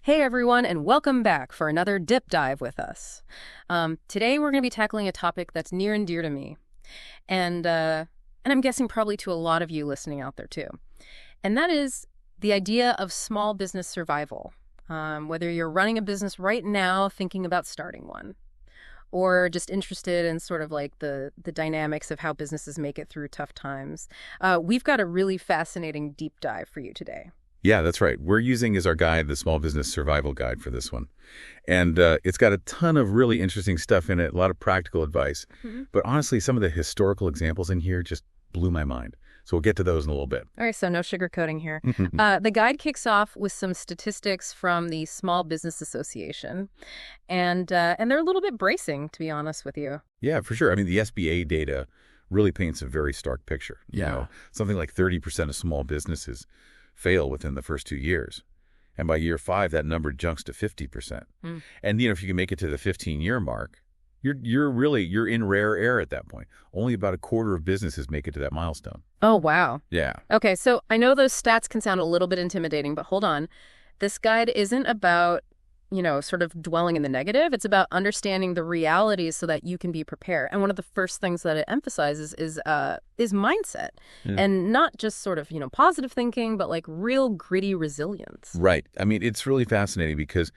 Hey everyone, and welcome back for another Dip Dive with us. Today we're going to be tackling a topic that's near and dear to me, and I'm guessing probably to a lot of you listening out there too. And that is the idea of small business survival. Whether you're running a business right now, thinking about starting one, or just interested in sort of like the dynamics of how businesses make it through tough times, we've got a really fascinating deep dive for you today. Yeah, that's right. We're using as our guide the Small Business Survival Guide for this one. And it's got a ton of really interesting stuff in it, a lot of practical advice. But honestly, some of the historical examples in here just blew my mind. So we'll get to those in a little bit. All right, so no sugarcoating here. The guide kicks off with some statistics from the Small Business Association, and they're a little bit bracing, to be honest with you. Yeah, for sure. I mean, the SBA data really paints a very stark picture. Something like 30% of small businesses fail within the first 2 years. And by year 5, that number jumps to 50%. And, if you can make it to the 15-year mark, you're in rare air at that point. Only about a quarter of businesses make it to that milestone. Oh, wow. Yeah. Okay, so I know those stats can sound a little bit intimidating, but hold on. This guide isn't about, sort of dwelling in the negative. It's about understanding the realities so that you can be prepared. And one of the first things that it emphasizes is mindset. And not just sort of, positive thinking, but like real gritty resilience. Right. I mean, it's really fascinating because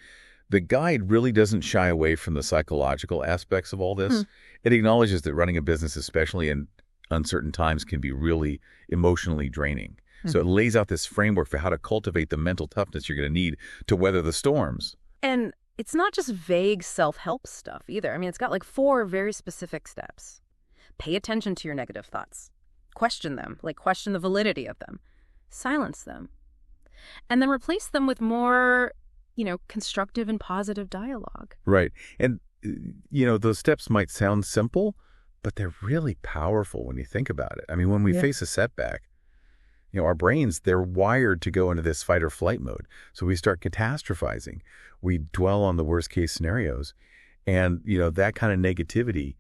the guide really doesn't shy away from the psychological aspects of all this. It acknowledges that running a business, especially in uncertain times, can be really emotionally draining. So it lays out this framework for how to cultivate the mental toughness you're going to need to weather the storms. And it's not just vague self-help stuff either. I mean, it's got like 4 very specific steps. Pay attention to your negative thoughts. Question them, like question the validity of them. Silence them. And then replace them with more, constructive and positive dialogue. Right. And, those steps might sound simple, but they're really powerful when you think about it. I mean, when we face a setback, our brains, they're wired to go into this fight or flight mode. So we start catastrophizing. We dwell on the worst case scenarios. And, that kind of negativity,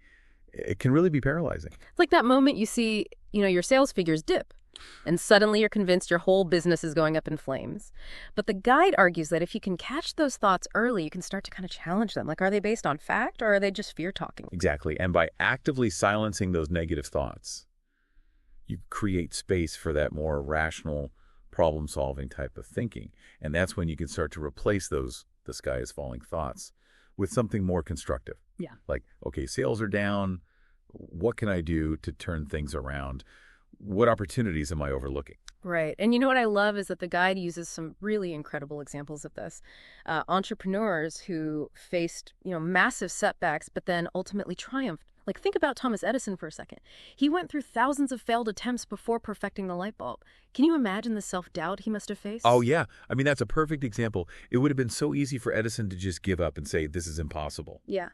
it can really be paralyzing. It's like that moment you see, your sales figures dip. And suddenly you're convinced your whole business is going up in flames. But the guide argues that if you can catch those thoughts early, you can start to kind of challenge them. Like, are they based on fact or are they just fear talking? Exactly. And by actively silencing those negative thoughts, you create space for that more rational, problem-solving type of thinking. And that's when you can start to replace those "the sky is falling" thoughts with something more constructive. Yeah. Like, okay, sales are down. What can I do to turn things around? What opportunities am I overlooking? Right. And what I love is that the guide uses some really incredible examples of this. Entrepreneurs who faced, massive setbacks, but then ultimately triumphed. Like, think about Thomas Edison for a second. He went through thousands of failed attempts before perfecting the light bulb. Can you imagine the self-doubt he must have faced? Oh, yeah. I mean, that's a perfect example. It would have been so easy for Edison to just give up and say, this is impossible. Yeah.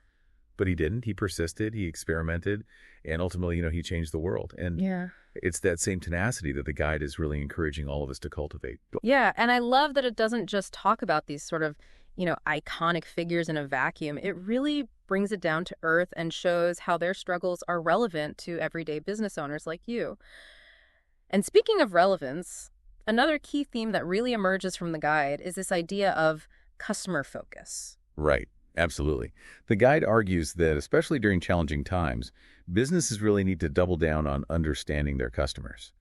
But he didn't. He persisted. He experimented. And ultimately, he changed the world. And it's that same tenacity that the guide is really encouraging all of us to cultivate. Yeah. And I love that it doesn't just talk about these sort of, iconic figures in a vacuum. It really brings it down to earth and shows how their struggles are relevant to everyday business owners like you. And speaking of relevance, another key theme that really emerges from the guide is this idea of customer focus. Right. Absolutely. The guide argues that, especially during challenging times, businesses really need to double down on understanding their customers.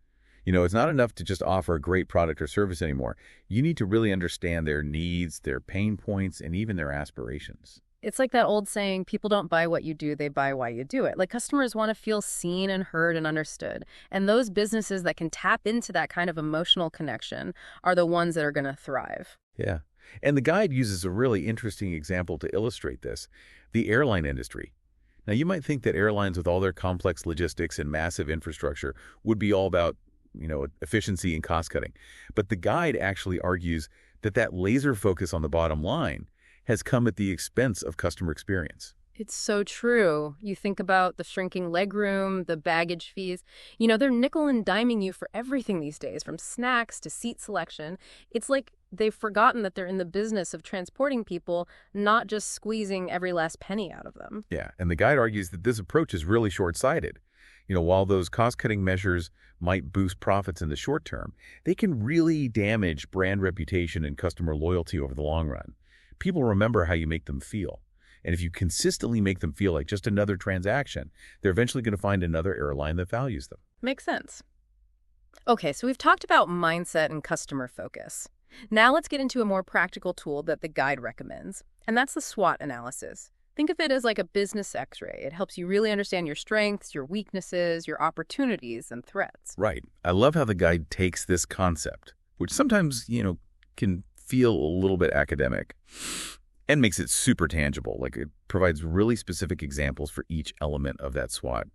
It's not enough to just offer a great product or service anymore. You need to really understand their needs, their pain points, and even their aspirations. It's like that old saying, people don't buy what you do, they buy why you do it. Like, customers want to feel seen and heard and understood. And those businesses that can tap into that kind of emotional connection are the ones that are going to thrive. Yeah. And the guide uses a really interesting example to illustrate this: the airline industry. Now, you might think that airlines with all their complex logistics and massive infrastructure would be all about, efficiency and cost cutting. But the guide actually argues that laser focus on the bottom line has come at the expense of customer experience. It's so true. You think about the shrinking legroom, the baggage fees. They're nickel and diming you for everything these days, from snacks to seat selection. It's like they've forgotten that they're in the business of transporting people, not just squeezing every last penny out of them. Yeah, and the guide argues that this approach is really short-sighted. While those cost-cutting measures might boost profits in the short term, they can really damage brand reputation and customer loyalty over the long run. People remember how you make them feel. And if you consistently make them feel like just another transaction, they're eventually going to find another airline that values them. Makes sense. Okay, so we've talked about mindset and customer focus. Now let's get into a more practical tool that the guide recommends, and that's the SWOT analysis. Think of it as like a business x-ray. It helps you really understand your strengths, your weaknesses, your opportunities, and threats. Right. I love how the guide takes this concept, which sometimes, can feel a little bit academic, and makes it super tangible. Like it provides really specific examples for each element of that SWOT.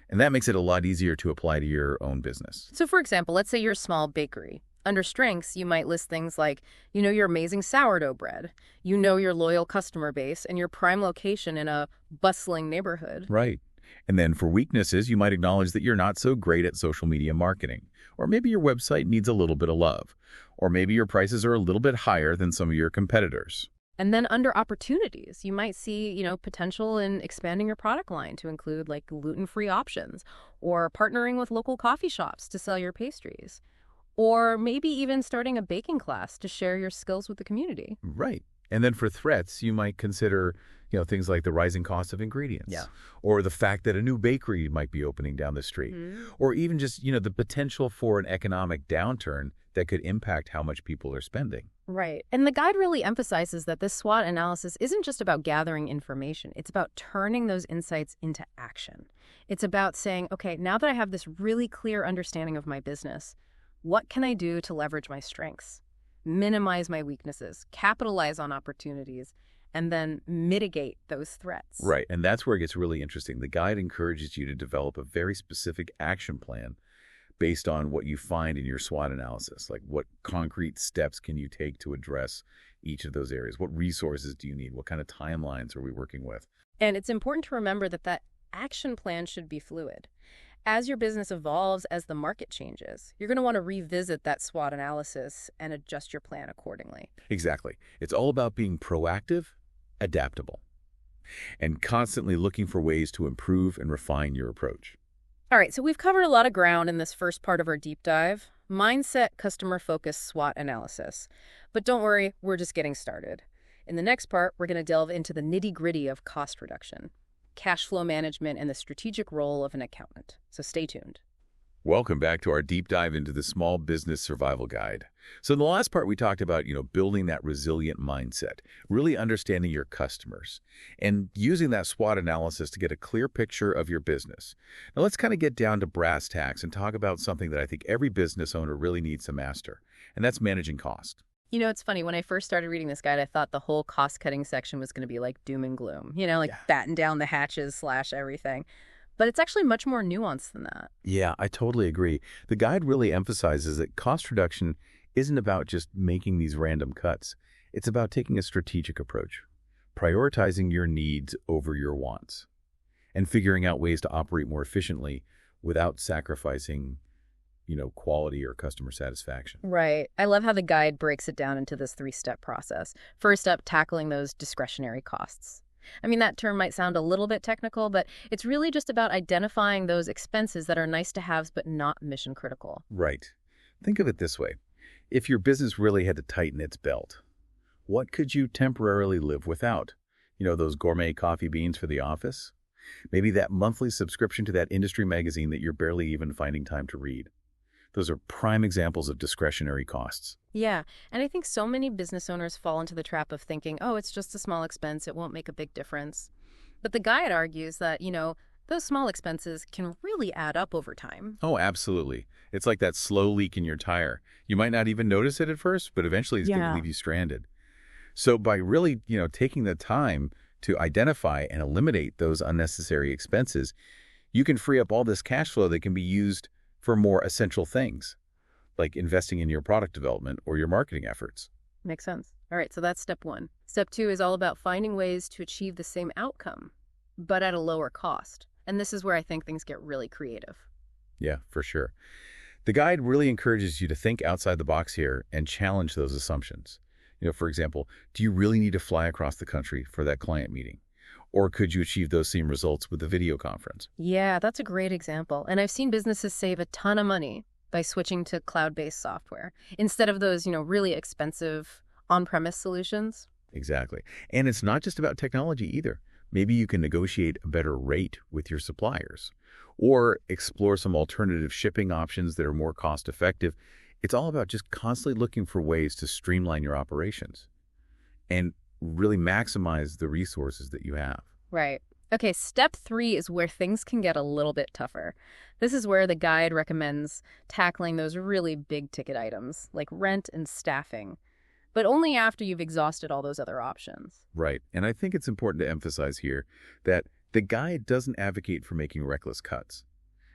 And that makes it a lot easier to apply to your own business. So for example, let's say you're a small bakery. Under strengths, you might list things like, your amazing sourdough bread, your loyal customer base, and your prime location in a bustling neighborhood. Right. And then for weaknesses, you might acknowledge that you're not so great at social media marketing. Or maybe your website needs a little bit of love. Or maybe your prices are a little bit higher than some of your competitors. And then under opportunities, you might see, potential in expanding your product line to include like gluten-free options or partnering with local coffee shops to sell your pastries. Or maybe even starting a baking class to share your skills with the community. Right. And then for threats, you might consider, things like the rising cost of ingredients. Yeah. Or the fact that a new bakery might be opening down the street. Or even just, the potential for an economic downturn that could impact how much people are spending. Right. And the guide really emphasizes that this SWOT analysis isn't just about gathering information. It's about turning those insights into action. It's about saying, okay, now that I have this really clear understanding of my business, what can I do to leverage my strengths, minimize my weaknesses, capitalize on opportunities, and then mitigate those threats? Right. And that's where it gets really interesting. The guide encourages you to develop a very specific action plan based on what you find in your SWOT analysis. Like what concrete steps can you take to address each of those areas? What resources do you need? What kind of timelines are we working with? And it's important to remember that action plan should be fluid. As your business evolves, as the market changes, you're going to want to revisit that SWOT analysis and adjust your plan accordingly. Exactly. It's all about being proactive, adaptable, and constantly looking for ways to improve and refine your approach. All right, so we've covered a lot of ground in this first part of our deep dive. Mindset, customer-focused SWOT analysis. But don't worry, we're just getting started. In the next part, we're going to delve into the nitty-gritty of cost reduction, cash flow management, and the strategic role of an accountant. So stay tuned. Welcome back to our deep dive into the Small Business Survival Guide. So in the last part, we talked about, building that resilient mindset, really understanding your customers, and using that SWOT analysis to get a clear picture of your business. Now let's kind of get down to brass tacks and talk about something that I think every business owner really needs to master, and that's managing cost. It's funny. When I first started reading this guide, I thought the whole cost-cutting section was going to be like doom and gloom, batten down the hatches / everything. But it's actually much more nuanced than that. Yeah, I totally agree. The guide really emphasizes that cost reduction isn't about just making these random cuts. It's about taking a strategic approach, prioritizing your needs over your wants, and figuring out ways to operate more efficiently without sacrificing, quality or customer satisfaction. Right. I love how the guide breaks it down into this 3-step process. First up, tackling those discretionary costs. I mean, that term might sound a little bit technical, but it's really just about identifying those expenses that are nice to haves but not mission critical. Right. Think of it this way. If your business really had to tighten its belt, what could you temporarily live without? Those gourmet coffee beans for the office? Maybe that monthly subscription to that industry magazine that you're barely even finding time to read. Those are prime examples of discretionary costs. Yeah, and I think so many business owners fall into the trap of thinking, oh, it's just a small expense, it won't make a big difference. But the guide argues that, those small expenses can really add up over time. Oh, absolutely. It's like that slow leak in your tire. You might not even notice it at first, but eventually it's going to leave you stranded. So by really, taking the time to identify and eliminate those unnecessary expenses, you can free up all this cash flow that can be used for more essential things, like investing in your product development or your marketing efforts. Makes sense. All right, so that's step 1. Step 2 is all about finding ways to achieve the same outcome, but at a lower cost. And this is where I think things get really creative. Yeah, for sure. The guide really encourages you to think outside the box here and challenge those assumptions. For example, do you really need to fly across the country for that client meeting? Or could you achieve those same results with a video conference? Yeah, that's a great example. And I've seen businesses save a ton of money by switching to cloud-based software instead of those, really expensive on-premise solutions. Exactly. And it's not just about technology either. Maybe you can negotiate a better rate with your suppliers or explore some alternative shipping options that are more cost-effective. It's all about just constantly looking for ways to streamline your operations and really maximize the resources that you have. Right. Okay, step 3 is where things can get a little bit tougher. This is where the guide recommends tackling those really big ticket items like rent and staffing, but only after you've exhausted all those other options. Right. And I think it's important to emphasize here that the guide doesn't advocate for making reckless cuts,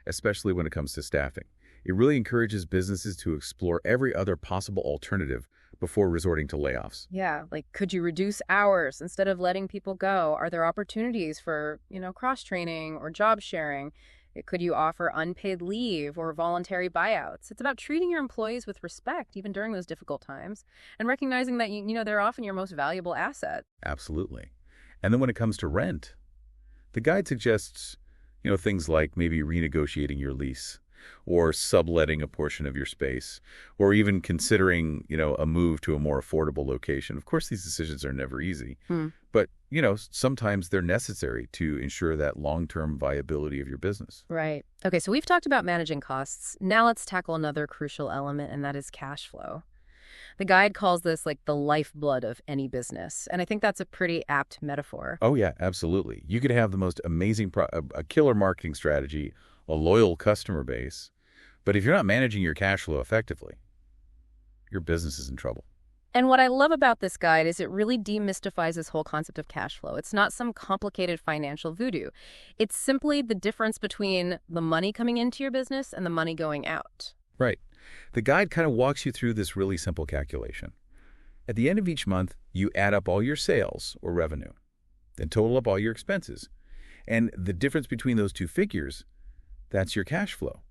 especially when it comes to staffing. It really encourages businesses to explore every other possible alternative before resorting to layoffs. Yeah, like could you reduce hours instead of letting people go? Are there opportunities for, cross-training or job sharing? Could you offer unpaid leave or voluntary buyouts? It's about treating your employees with respect, even during those difficult times, and recognizing that, they're often your most valuable asset. Absolutely. And then when it comes to rent, the guide suggests, things like maybe renegotiating your lease or subletting a portion of your space, or even considering, a move to a more affordable location. Of course, these decisions are never easy, but, sometimes they're necessary to ensure that long-term viability of your business. Right. Okay, so we've talked about managing costs. Now let's tackle another crucial element, and that is cash flow. The guide calls this like the lifeblood of any business, and I think that's a pretty apt metaphor. Oh, yeah, absolutely. You could have the most amazing, a killer marketing strategy, a loyal customer base, but if you're not managing your cash flow effectively, your business is in trouble. And what I love about this guide is it really demystifies this whole concept of cash flow. It's not some complicated financial voodoo. It's simply the difference between the money coming into your business and the money going out. Right. The guide kind of walks you through this really simple calculation. At the end of each month, you add up all your sales or revenue, then total up all your expenses. And the difference between those two figures, that's your cash flow.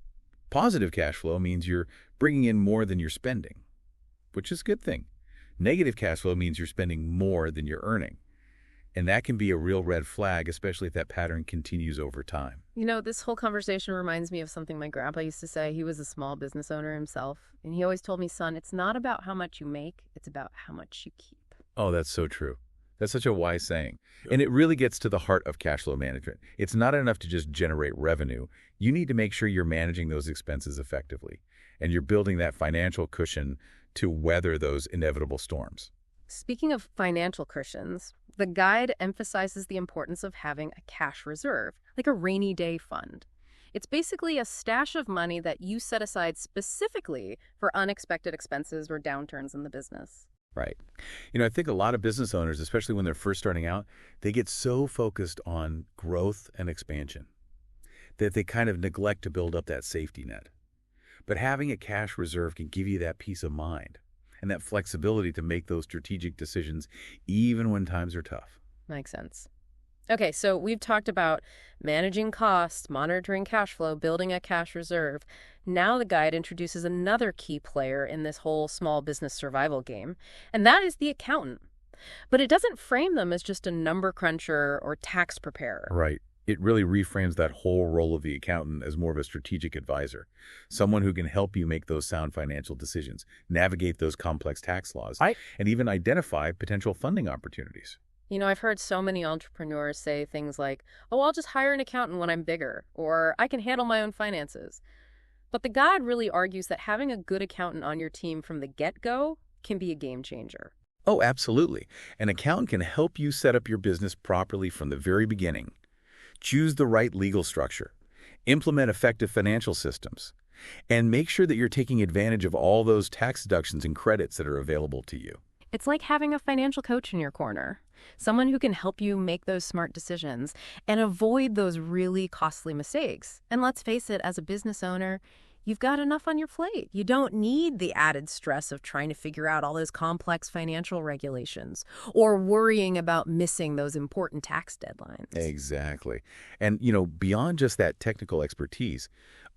Positive cash flow means you're bringing in more than you're spending, which is a good thing. Negative cash flow means you're spending more than you're earning. And that can be a real red flag, especially if that pattern continues over time. This whole conversation reminds me of something my grandpa used to say. He was a small business owner himself, and he always told me, son, it's not about how much you make, it's about how much you keep. Oh, that's so true. That's such a wise saying. And it really gets to the heart of cash flow management. It's not enough to just generate revenue. You need to make sure you're managing those expenses effectively, and you're building that financial cushion to weather those inevitable storms. Speaking of financial cushions, the guide emphasizes the importance of having a cash reserve, like a rainy day fund. It's basically a stash of money that you set aside specifically for unexpected expenses or downturns in the business. Right. I think a lot of business owners, especially when they're first starting out, they get so focused on growth and expansion that they kind of neglect to build up that safety net. But having a cash reserve can give you that peace of mind and that flexibility to make those strategic decisions even when times are tough. Makes sense. Okay, so we've talked about managing costs, monitoring cash flow, building a cash reserve. Now the guide introduces another key player in this whole small business survival game, and that is the accountant. But it doesn't frame them as just a number cruncher or tax preparer. Right. It really reframes that whole role of the accountant as more of a strategic advisor, someone who can help you make those sound financial decisions, navigate those complex tax laws, and even identify potential funding opportunities. I've heard so many entrepreneurs say things like, oh, I'll just hire an accountant when I'm bigger, or I can handle my own finances. But the guide really argues that having a good accountant on your team from the get-go can be a game changer. Oh, absolutely. An accountant can help you set up your business properly from the very beginning. Choose the right legal structure, implement effective financial systems, and make sure that you're taking advantage of all those tax deductions and credits that are available to you. It's like having a financial coach in your corner, someone who can help you make those smart decisions and avoid those really costly mistakes. And let's face it, as a business owner, you've got enough on your plate. You don't need the added stress of trying to figure out all those complex financial regulations or worrying about missing those important tax deadlines. Exactly. And, beyond just that technical expertise,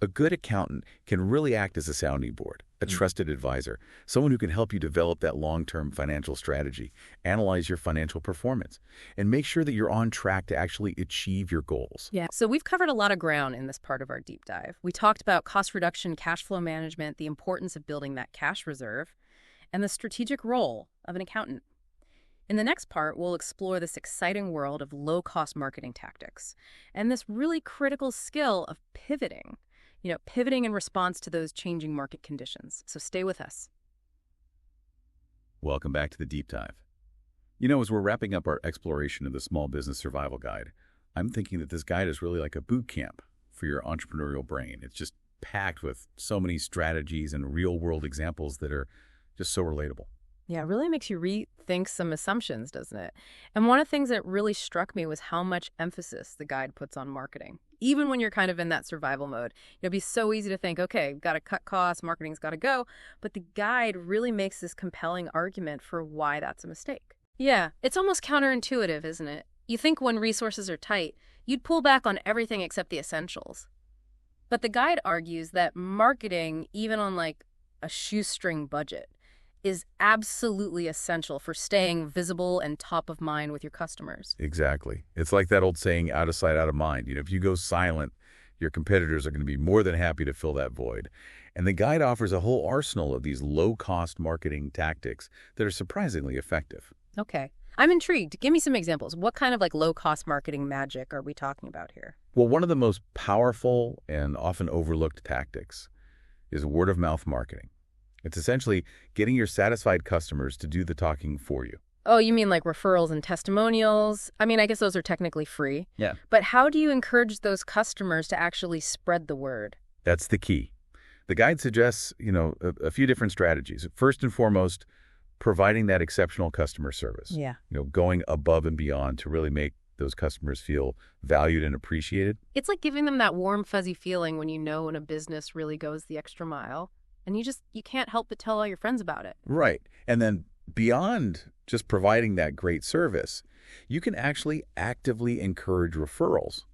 a good accountant can really act as a sounding board. A trusted advisor, someone who can help you develop that long-term financial strategy, analyze your financial performance, and make sure that you're on track to actually achieve your goals. Yeah. So we've covered a lot of ground in this part of our deep dive. We talked about cost reduction, cash flow management, the importance of building that cash reserve, and the strategic role of an accountant. In the next part, we'll explore this exciting world of low-cost marketing tactics and this really critical skill of pivoting. Pivoting in response to those changing market conditions. So stay with us. Welcome back to the Deep Dive. As we're wrapping up our exploration of the Small Business Survival Guide, I'm thinking that this guide is really like a boot camp for your entrepreneurial brain. It's just packed with so many strategies and real-world examples that are just so relatable. Yeah, it really makes you rethink some assumptions, doesn't it? And one of the things that really struck me was how much emphasis the guide puts on marketing. Even when you're kind of in that survival mode, it'd be so easy to think, okay, got to cut costs, marketing's got to go. But the guide really makes this compelling argument for why that's a mistake. Yeah, it's almost counterintuitive, isn't it? You think when resources are tight, you'd pull back on everything except the essentials. But the guide argues that marketing, even on like a shoestring budget, is absolutely essential for staying visible and top of mind with your customers. Exactly. It's like that old saying, out of sight, out of mind. If you go silent, your competitors are going to be more than happy to fill that void. And the guide offers a whole arsenal of these low-cost marketing tactics that are surprisingly effective. Okay. I'm intrigued. Give me some examples. What kind of low-cost marketing magic are we talking about here? Well, one of the most powerful and often overlooked tactics is word-of-mouth marketing. It's essentially getting your satisfied customers to do the talking for you. Oh, you mean like referrals and testimonials? I mean, I guess those are technically free. Yeah. But how do you encourage those customers to actually spread the word? That's the key. The guide suggests, a few different strategies. First and foremost, providing that exceptional customer service. Yeah. Going above and beyond to really make those customers feel valued and appreciated. It's like giving them that warm, fuzzy feeling when when a business really goes the extra mile. And you can't help but tell all your friends about it. Right. And then beyond just providing that great service, you can actually actively encourage referrals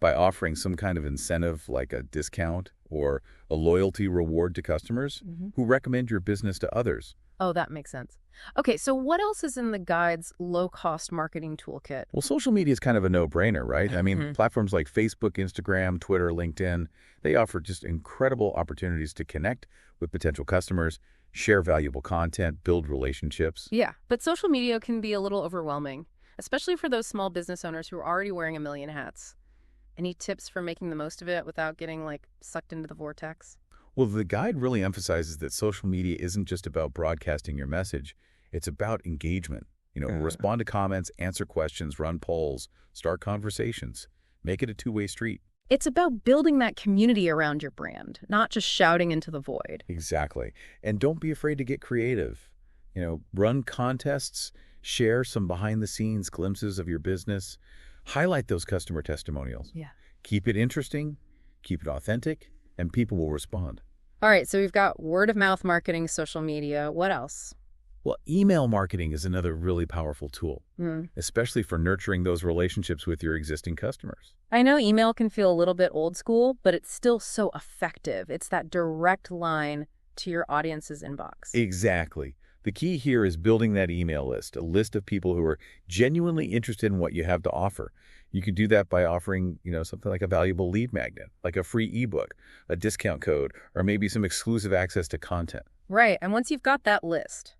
by offering some kind of incentive like a discount or a loyalty reward to customers who recommend your business to others. Oh, that makes sense. Okay, so what else is in the guide's low-cost marketing toolkit? Well, social media is kind of a no-brainer, right? I mean, platforms like Facebook, Instagram, Twitter, LinkedIn, they offer just incredible opportunities to connect with potential customers, share valuable content, build relationships. Yeah, but social media can be a little overwhelming, especially for those small business owners who are already wearing a million hats. Any tips for making the most of it without getting sucked into the vortex? Well, the guide really emphasizes that social media isn't just about broadcasting your message. It's about engagement. Respond to comments, answer questions, run polls, start conversations. Make it a two-way street. It's about building that community around your brand, not just shouting into the void. Exactly. And don't be afraid to get creative. Run contests, share some behind-the-scenes glimpses of your business, highlight those customer testimonials. Yeah. Keep it interesting, keep it authentic, and people will respond. All right, so we've got word-of-mouth marketing, social media. What else? Well, email marketing is another really powerful tool, especially for nurturing those relationships with your existing customers. I know email can feel a little bit old school, but it's still so effective. It's that direct line to your audience's inbox. Exactly. The key here is building that email list, a list of people who are genuinely interested in what you have to offer. You can do that by offering, something like a valuable lead magnet, like a free ebook, a discount code, or maybe some exclusive access to content. Right. And once you've got that list,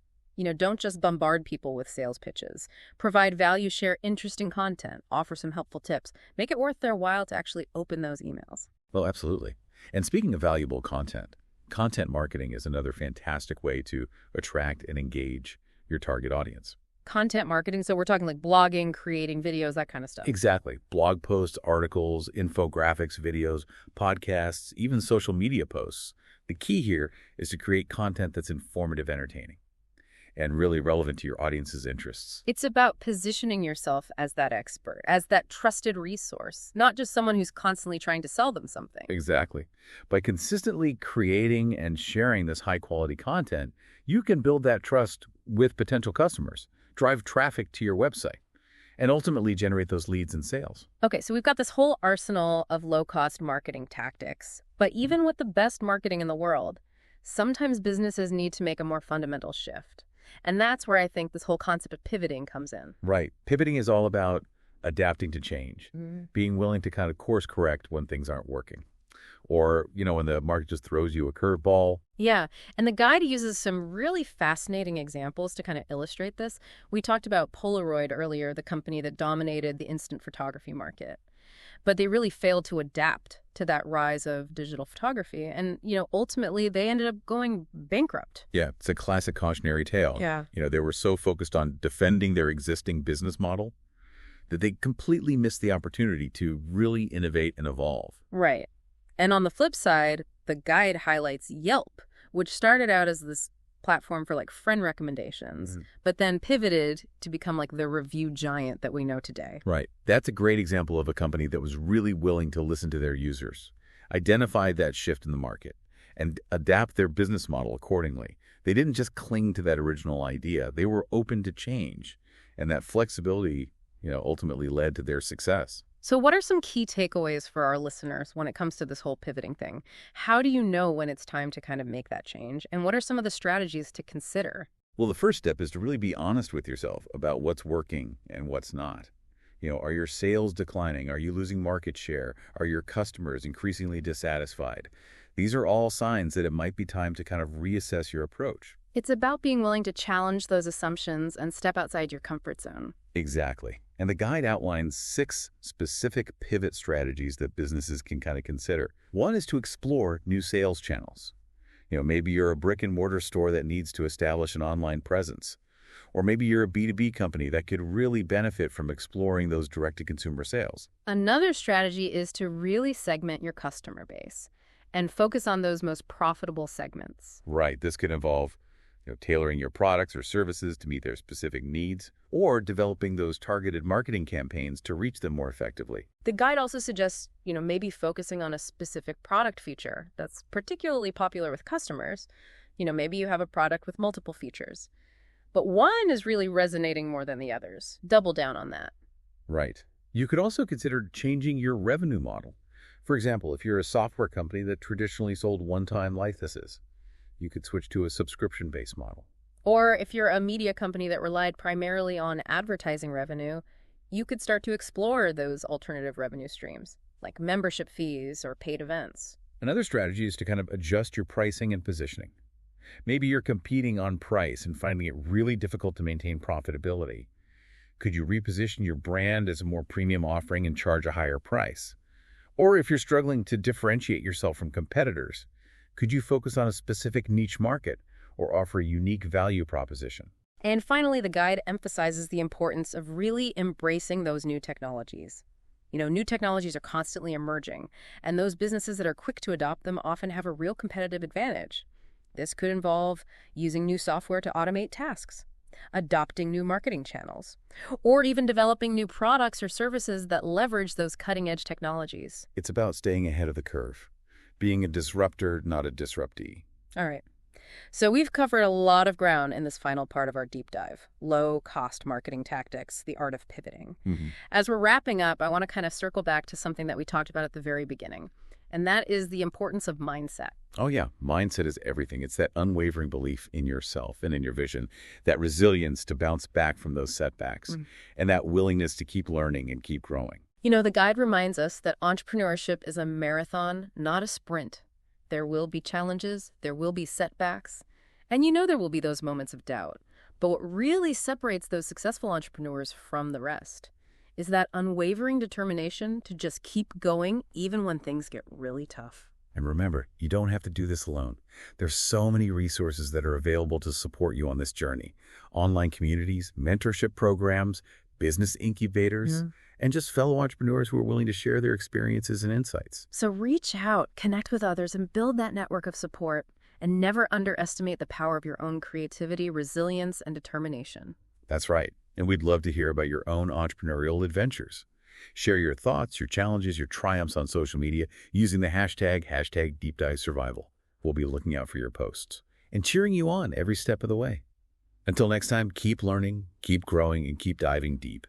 don't just bombard people with sales pitches. Provide value, share interesting content, offer some helpful tips. Make it worth their while to actually open those emails. Well, absolutely. And speaking of valuable content marketing is another fantastic way to attract and engage your target audience. Content marketing, so we're talking like blogging, creating videos, that kind of stuff. Exactly. Blog posts, articles, infographics, videos, podcasts, even social media posts. The key here is to create content that's informative, entertaining, and really relevant to your audience's interests. It's about positioning yourself as that expert, as that trusted resource, not just someone who's constantly trying to sell them something. Exactly. By consistently creating and sharing this high-quality content, you can build that trust with potential customers, drive traffic to your website, and ultimately generate those leads and sales. Okay, so we've got this whole arsenal of low-cost marketing tactics, but even with the best marketing in the world, sometimes businesses need to make a more fundamental shift. And that's where I think this whole concept of pivoting comes in. Right. Pivoting is all about adapting to change, being willing to kind of course correct when things aren't working. Or, when the market just throws you a curveball. Yeah, and the guide uses some really fascinating examples to kind of illustrate this. We talked about Polaroid earlier, the company that dominated the instant photography market. But they really failed to adapt to that rise of digital photography. And, ultimately they ended up going bankrupt. Yeah, it's a classic cautionary tale. Yeah. They were so focused on defending their existing business model that they completely missed the opportunity to really innovate and evolve. Right. And on the flip side, the guide highlights Yelp, which started out as this platform for friend recommendations, but then pivoted to become the review giant that we know today. Right. That's a great example of a company that was really willing to listen to their users, identify that shift in the market, and adapt their business model accordingly. They didn't just cling to that original idea. They were open to change, and that flexibility, ultimately led to their success. So what are some key takeaways for our listeners when it comes to this whole pivoting thing? How do you know when it's time to kind of make that change? And what are some of the strategies to consider? Well, the first step is to really be honest with yourself about what's working and what's not. Are your sales declining? Are you losing market share? Are your customers increasingly dissatisfied? These are all signs that it might be time to kind of reassess your approach. It's about being willing to challenge those assumptions and step outside your comfort zone. Exactly. And the guide outlines 6 specific pivot strategies that businesses can kind of consider. One is to explore new sales channels. Maybe you're a brick and mortar store that needs to establish an online presence. Or maybe you're a B2B company that could really benefit from exploring those direct-to-consumer sales. Another strategy is to really segment your customer base and focus on those most profitable segments. Right. This could involve tailoring your products or services to meet their specific needs, or developing those targeted marketing campaigns to reach them more effectively. The guide also suggests, maybe focusing on a specific product feature that's particularly popular with customers. Maybe you have a product with multiple features, but one is really resonating more than the others. Double down on that. Right. You could also consider changing your revenue model. For example, if you're a software company that traditionally sold one-time licenses, you could switch to a subscription-based model. Or if you're a media company that relied primarily on advertising revenue, you could start to explore those alternative revenue streams, like membership fees or paid events. Another strategy is to kind of adjust your pricing and positioning. Maybe you're competing on price and finding it really difficult to maintain profitability. Could you reposition your brand as a more premium offering and charge a higher price? Or if you're struggling to differentiate yourself from competitors, could you focus on a specific niche market or offer a unique value proposition? And finally, the guide emphasizes the importance of really embracing those new technologies. New technologies are constantly emerging, and those businesses that are quick to adopt them often have a real competitive advantage. This could involve using new software to automate tasks, adopting new marketing channels, or even developing new products or services that leverage those cutting-edge technologies. It's about staying ahead of the curve, being a disruptor, not a disruptee. All right. So we've covered a lot of ground in this final part of our deep dive. Low-cost marketing tactics, the art of pivoting. As we're wrapping up, I want to kind of circle back to something that we talked about at the very beginning, and that is the importance of mindset. Oh yeah, mindset is everything. It's that unwavering belief in yourself and in your vision, that resilience to bounce back from those setbacks, and that willingness to keep learning and keep growing. The guide reminds us that entrepreneurship is a marathon, not a sprint. There will be challenges, there will be setbacks, and there will be those moments of doubt. But what really separates those successful entrepreneurs from the rest is that unwavering determination to just keep going even when things get really tough. And remember, you don't have to do this alone. There's so many resources that are available to support you on this journey. Online communities, mentorship programs, business incubators, and just fellow entrepreneurs who are willing to share their experiences and insights. So reach out, connect with others, and build that network of support. And never underestimate the power of your own creativity, resilience, and determination. That's right. And we'd love to hear about your own entrepreneurial adventures. Share your thoughts, your challenges, your triumphs on social media using the hashtag #DeepDiveSurvival. We'll be looking out for your posts and cheering you on every step of the way. Until next time, keep learning, keep growing, and keep diving deep.